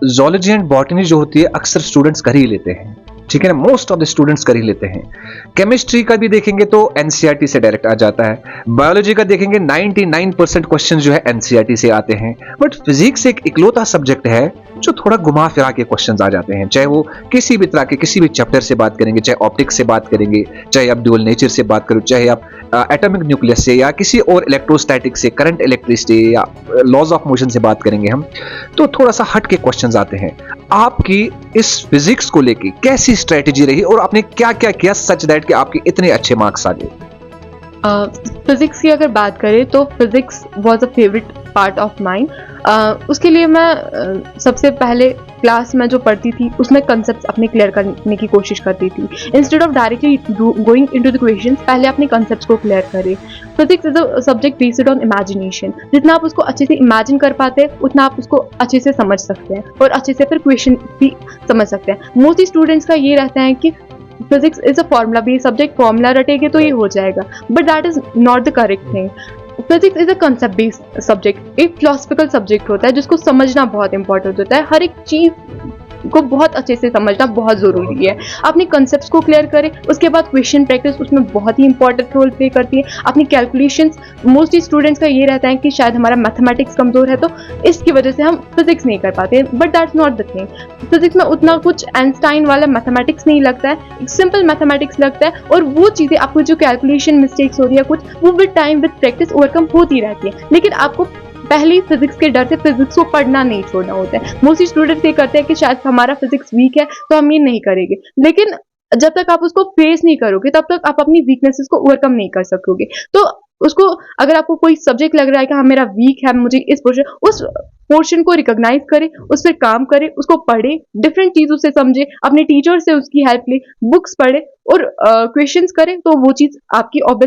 Zoology and botany जो होती है अक्सर स्टूडेंट्स कर ही लेते हैं, ठीक है ना, मोस्ट ऑफ द स्टूडेंट्स कर ही लेते हैं। केमिस्ट्री का भी देखेंगे तो एनसीईआरटी से डायरेक्ट आ जाता है। बायोलॉजी का देखेंगे 99% क्वेश्चन जो है एनसीईआरटी से आते हैं। बट फिजिक्स एक इकलौता सब्जेक्ट है जो थोड़ा घुमा फिरा के क्वेश्चंस आ जाते हैं, चाहे वो किसी भी तरह के किसी भी चैप्टर से बात करेंगे, चाहे ऑप्टिक्स से बात करेंगे, चाहे आप ड्यूअल नेचर से बात करो, चाहे आप एटॉमिक न्यूक्लियस से या किसी और इलेक्ट्रोस्टैटिक से, करंट इलेक्ट्रिसिटी या लॉज ऑफ मोशन से बात करेंगे हम, तो थोड़ा सा हट के क्वेश्चंस आते हैं। आपकी इस फिजिक्स को लेके कैसी स्ट्रेटेजी रही और आपने क्या क्या किया सच दैट कि आपके इतने अच्छे मार्क्स आ गए? फिजिक्स की अगर बात करें तो physics was a favourite part of mind. उसके लिए मैं सबसे पहले क्लास में जो पढ़ती थी उसमें कंसेप्ट अपने क्लियर करने की कोशिश करती थी, instead of directly going into the questions. पहले अपने कंसेप्ट्स को क्लियर करें। Physics is a subject based on imagination. जितना आप उसको अच्छे से इमेजिन कर पाते हैं उतना आप उसको अच्छे से समझ सकते हैं और अच्छे से फिर क्वेश्चन भी समझ सकते हैं। मोस्टली स्टूडेंट्स का ये रहता है कि physics is a formula based subject, formula रटेंगे तो ये हो जाएगा, but that is not the correct thing. Physics is a concept based subject, एक फिलोसफिकल सब्जेक्ट होता है जिसको समझना बहुत इंपॉर्टेंट होता है। हर एक चीज को बहुत अच्छे से समझना बहुत जरूरी है। अपने कंसेप्ट्स को क्लियर करें, उसके बाद क्वेश्चन प्रैक्टिस उसमें बहुत ही इंपॉर्टेंट रोल प्ले करती है। अपनी कैलकुलेशंस, मोस्टली स्टूडेंट्स का ये रहता है कि शायद हमारा मैथमेटिक्स कमजोर है तो इसकी वजह से हम फिजिक्स नहीं कर पाते, but that's not the thing. Physics में उतना कुछ आइंस्टाइन वाला मैथमेटिक्स नहीं लगता है, एक सिंपल मैथमेटिक्स लगता है। और वो चीजें आपको जो कैलकुलेशन मिस्टेक्स हो रही है कुछ, वो with time with practice overcome होती रहती है। लेकिन आपको पहले फिजिक्स के डर से फिजिक्स को पढ़ना नहीं छोड़ना होता है। मोस्टली स्टूडेंट्स ये करते हैं कि शायद हमारा फिजिक्स वीक है तो हम ये नहीं करेंगे, लेकिन जब तक आप उसको फेस नहीं करोगे तब तक आप अपनी वीकनेसेस को ओवरकम नहीं कर सकोगे। तो उसको, अगर आपको कोई सब्जेक्ट लग रहा है कि हाँ मेरा वीक है, मुझे इस पोर्शन, उस पोर्शन को रिकॉग्नाइज करें, उस पर काम करें, उसको पढ़े, डिफरेंट चीजों से समझे, अपने टीचर से उसकी हेल्प ले, बुक्स पढ़े और क्वेश्चंस करें, तो वो चीज आपकी ऑब्वियस